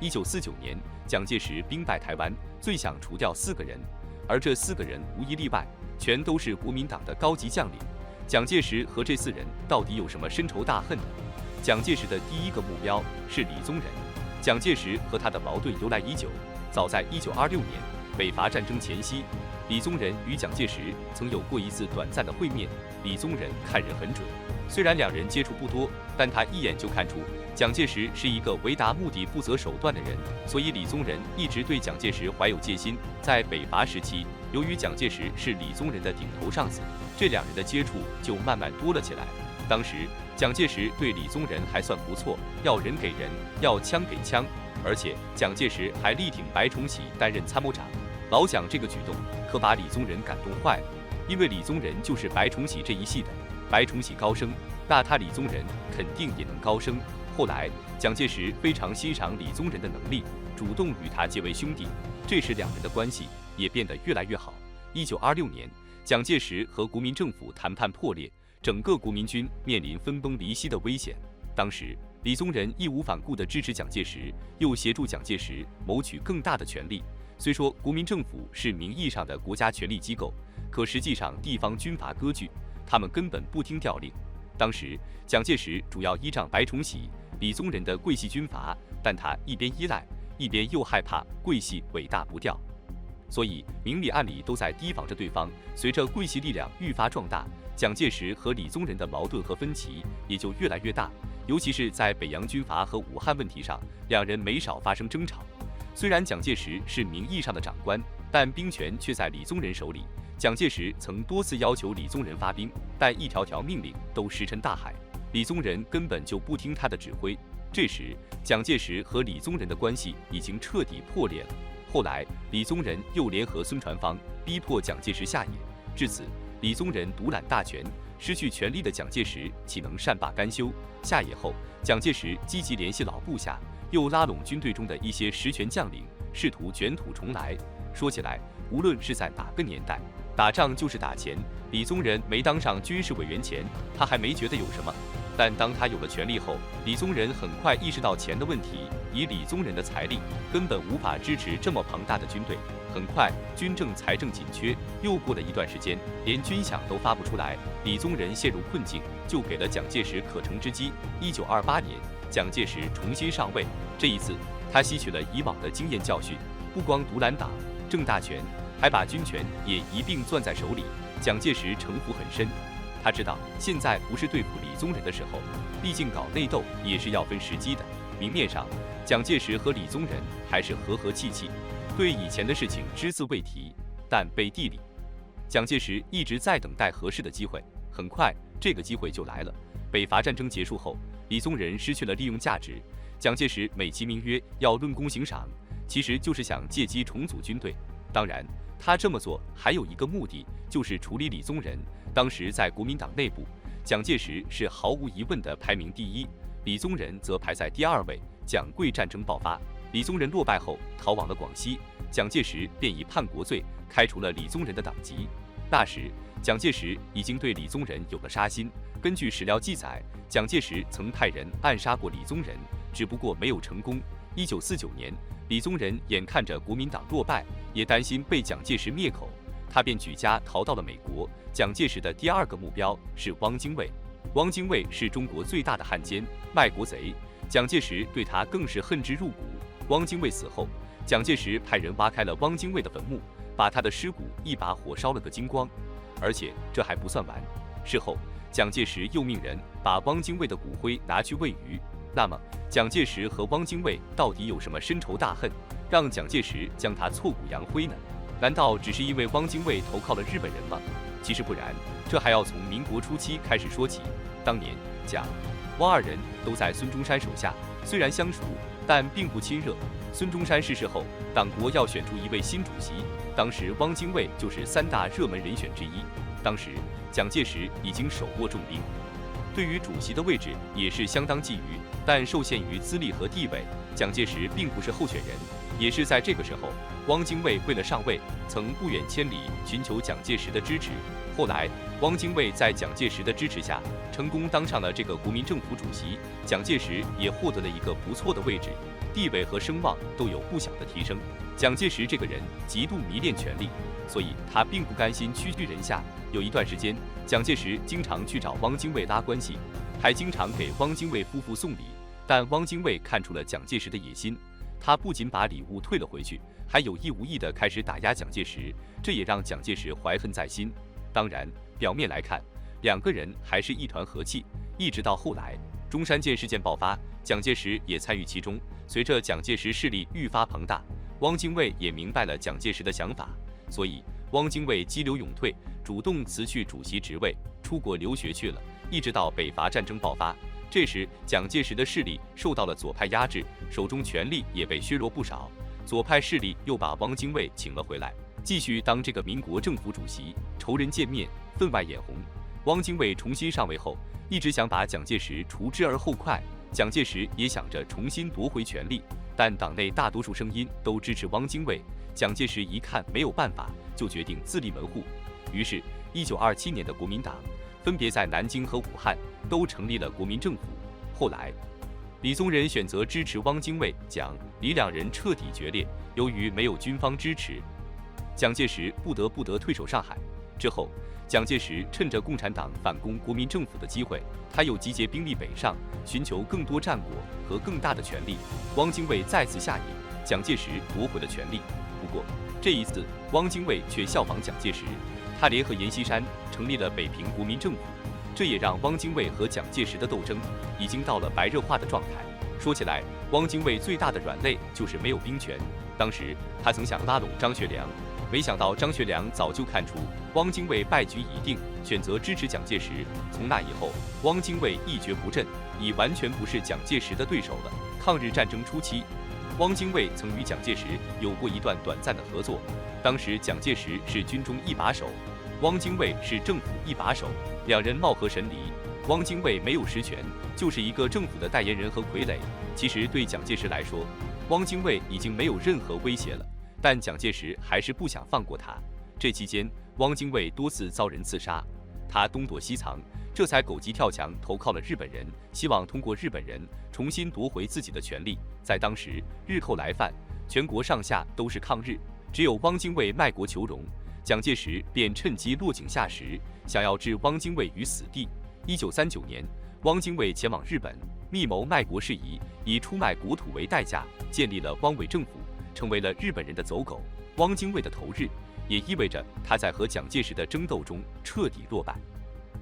1949年，蒋介石兵败台湾，最想除掉4个人，而这4个人无一例外，全都是国民党的高级将领。蒋介石和这4人到底有什么深仇大恨呢？蒋介石的第一个目标是李宗仁。蒋介石和他的矛盾由来已久，早在1926年北伐战争前夕，李宗仁与蒋介石曾有过一次短暂的会面。李宗仁看人很准，虽然2人接触不多，但他一眼就看出蒋介石是一个为达目的不择手段的人，所以李宗仁一直对蒋介石怀有戒心。在北伐时期，由于蒋介石是李宗仁的顶头上司，这2人的接触就慢慢多了起来。当时蒋介石对李宗仁还算不错，要人给人，要枪给枪，而且蒋介石还力挺白崇禧担任参谋长。老蒋这个举动可把李宗仁感动坏了，因为李宗仁就是白崇禧这一系的，白崇禧高升，那他李宗仁肯定也能高升。后来蒋介石非常欣赏李宗仁的能力，主动与他结为兄弟，这时2人的关系也变得越来越好。1926年，蒋介石和国民政府谈判破裂，整个国民军面临分崩离析的危险。当时李宗仁义无反顾地支持蒋介石，又协助蒋介石谋取更大的权力。虽说国民政府是名义上的国家权力机构，可实际上地方军阀割据，他们根本不听调令。当时蒋介石主要依仗白崇禧、李宗仁的桂系军阀，但他一边依赖，一边又害怕桂系尾大不掉，所以明里暗里都在提防着对方。随着桂系力量愈发壮大，蒋介石和李宗仁的矛盾和分歧也就越来越大，尤其是在北洋军阀和武汉问题上，2人没少发生争吵。虽然蒋介石是名义上的长官，但兵权却在李宗仁手里。蒋介石曾多次要求李宗仁发兵，但一条条命令都石沉大海，李宗仁根本就不听他的指挥。这时蒋介石和李宗仁的关系已经彻底破裂了。后来李宗仁又联合孙传芳，逼迫蒋介石下野。至此，李宗仁独揽大权，失去权力的蒋介石岂能善罢甘休？下野后，蒋介石积极联系老部下，又拉拢军队中的一些实权将领，试图卷土重来。说起来，无论是在哪个年代，打仗就是打钱。李宗仁没当上军事委员前，他还没觉得有什么，但当他有了权力后，李宗仁很快意识到钱的问题。以李宗仁的财力，根本无法支持这么庞大的军队。很快，军政财政紧缺，又过了一段时间，连军饷都发不出来，李宗仁陷入困境，就给了蒋介石可乘之机。1928年，蒋介石重新上位，这一次他吸取了以往的经验教训，不光独揽党政大权，还把军权也一并攥在手里。蒋介石城府很深，他知道现在不是对付李宗仁的时候，毕竟搞内斗也是要分时机的。明面上，蒋介石和李宗仁还是和和气气，对以前的事情只字未提，但背地里，蒋介石一直在等待合适的机会。很快，这个机会就来了。北伐战争结束后，李宗仁失去了利用价值，蒋介石美其名曰要论功行赏，其实就是想借机重组军队。当然，他这么做还有一个目的，就是处理李宗仁。当时在国民党内部，蒋介石是毫无疑问的排名第一，李宗仁则排在第2位。蒋桂战争爆发，李宗仁落败后逃往了广西，蒋介石便以叛国罪开除了李宗仁的党籍。那时，蒋介石已经对李宗仁有了杀心。根据史料记载，蒋介石曾派人暗杀过李宗仁，只不过没有成功。1949年，李宗仁眼看着国民党落败，也担心被蒋介石灭口，他便举家逃到了美国。蒋介石的第2个目标是汪精卫。汪精卫是中国最大的汉奸、卖国贼，蒋介石对他更是恨之入骨。汪精卫死后，蒋介石派人挖开了汪精卫的坟墓，把他的尸骨一把火烧了个精光。而且这还不算完，事后蒋介石又命人把汪精卫的骨灰拿去喂鱼。那么，蒋介石和汪精卫到底有什么深仇大恨，让蒋介石将他挫骨扬灰呢？难道只是因为汪精卫投靠了日本人吗？其实不然，这还要从民国初期开始说起。当年蒋、汪2人都在孙中山手下，虽然相熟，但并不亲热。孙中山逝世后，党国要选出一位新主席，当时汪精卫就是3大热门人选之一。当时蒋介石已经手握重兵，对于主席的位置也是相当觊觎，但受限于资历和地位，蒋介石并不是候选人。也是在这个时候，汪精卫为了上位，曾不远千里寻求蒋介石的支持。后来，汪精卫在蒋介石的支持下，成功当上了这个国民政府主席，蒋介石也获得了一个不错的位置，地位和声望都有不小的提升。蒋介石这个人极度迷恋权力，所以他并不甘心屈居人下。有一段时间，蒋介石经常去找汪精卫拉关系，还经常给汪精卫夫妇送礼。但汪精卫看出了蒋介石的野心，他不仅把礼物退了回去，还有意无意地开始打压蒋介石，这也让蒋介石怀恨在心。当然，表面来看，两个人还是一团和气，一直到后来中山舰事件爆发，蒋介石也参与其中。随着蒋介石势力愈发庞大，汪精卫也明白了蒋介石的想法，所以汪精卫激流勇退，主动辞去主席职位，出国留学去了，一直到北伐战争爆发。这时，蒋介石的势力受到了左派压制，手中权力也被削弱不少。左派势力又把汪精卫请了回来，继续当这个民国政府主席。仇人见面，分外眼红。汪精卫重新上位后，一直想把蒋介石除之而后快。蒋介石也想着重新夺回权力，但党内大多数声音都支持汪精卫。蒋介石一看没有办法，就决定自立门户。于是，1927年的国民党分别在南京和武汉都成立了国民政府。后来，李宗仁选择支持汪精卫，蒋、李两人彻底决裂。由于没有军方支持，蒋介石不得不退守上海。之后，蒋介石趁着共产党反攻国民政府的机会，他又集结兵力北上，寻求更多战果和更大的权力。汪精卫再次下野，蒋介石夺回了权力。不过，这一次汪精卫却效仿蒋介石，他联合阎锡山成立了北平国民政府。这也让汪精卫和蒋介石的斗争已经到了白热化的状态。说起来，汪精卫最大的软肋就是没有兵权。当时他曾想拉拢张学良，没想到张学良早就看出汪精卫败局已定，选择支持蒋介石。从那以后，汪精卫一蹶不振，已完全不是蒋介石的对手了。抗日战争初期，汪精卫曾与蒋介石有过一段短暂的合作，当时蒋介石是军中一把手，汪精卫是政府一把手，两人貌合神离。汪精卫没有实权，就是一个政府的代言人和傀儡。其实对蒋介石来说，汪精卫已经没有任何威胁了，但蒋介石还是不想放过他。这期间，汪精卫多次遭人刺杀，他东躲西藏，这才狗急跳墙投靠了日本人，希望通过日本人重新夺回自己的权利。在当时，日寇来犯，全国上下都是抗日，只有汪精卫卖国求荣，蒋介石便趁机落井下石，想要置汪精卫于死地。1939年，汪精卫前往日本，密谋卖国事宜，以出卖国土为代价，建立了汪伪政府，成为了日本人的走狗。汪精卫的投日，也意味着他在和蒋介石的争斗中彻底落败。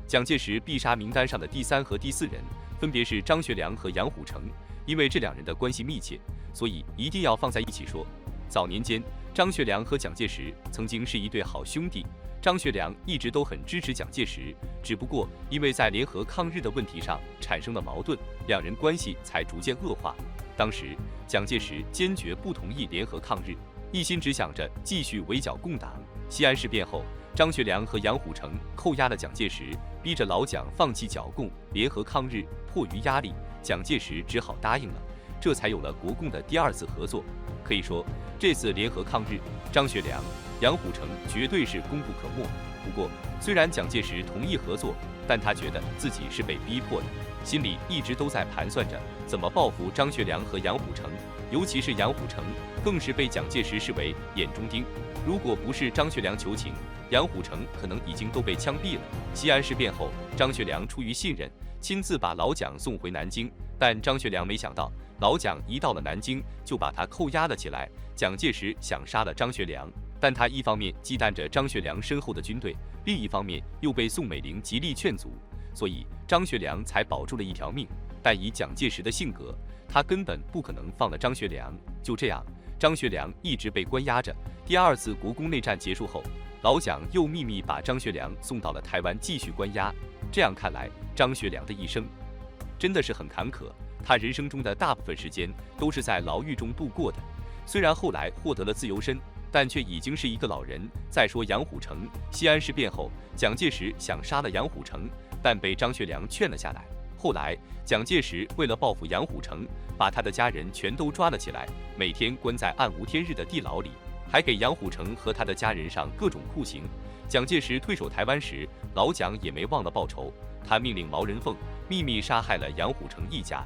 蒋介石必杀名单上的第3和第4人，分别是张学良和杨虎城。因为这两人的关系密切，所以一定要放在一起说。早年间，张学良和蒋介石曾经是一对好兄弟，张学良一直都很支持蒋介石，只不过因为在联合抗日的问题上产生了矛盾，两人关系才逐渐恶化。当时，蒋介石坚决不同意联合抗日，一心只想着继续围剿共党。西安事变后，张学良和杨虎城扣押了蒋介石，逼着老蒋放弃剿共，联合抗日。迫于压力，蒋介石只好答应了，这才有了国共的第2次合作。可以说，这次联合抗日，张学良、杨虎城绝对是功不可没。不过，虽然蒋介石同意合作，但他觉得自己是被逼迫的，心里一直都在盘算着怎么报复张学良和杨虎城。尤其是杨虎城，更是被蒋介石视为眼中钉。如果不是张学良求情，杨虎城可能已经都被枪毙了。西安事变后，张学良出于信任，亲自把老蒋送回南京，但张学良没想到，老蒋一到了南京就把他扣押了起来。蒋介石想杀了张学良，但他一方面忌惮着张学良身后的军队，另一方面又被宋美龄极力劝阻，所以张学良才保住了一条命。但以蒋介石的性格，他根本不可能放了张学良。就这样，张学良一直被关押着。第2次国共内战结束后，老蒋又秘密把张学良送到了台湾继续关押。这样看来，张学良的一生真的是很坎坷，他人生中的大部分时间都是在牢狱中度过的。虽然后来获得了自由身，但却已经是一个老人。再说杨虎城，西安事变后，蒋介石想杀了杨虎城，但被张学良劝了下来。后来，蒋介石为了报复杨虎城，把他的家人全都抓了起来，每天关在暗无天日的地牢里。还给杨虎城和他的家人上各种酷刑。蒋介石退守台湾时，老蒋也没忘了报仇，他命令毛人凤秘密杀害了杨虎城一家。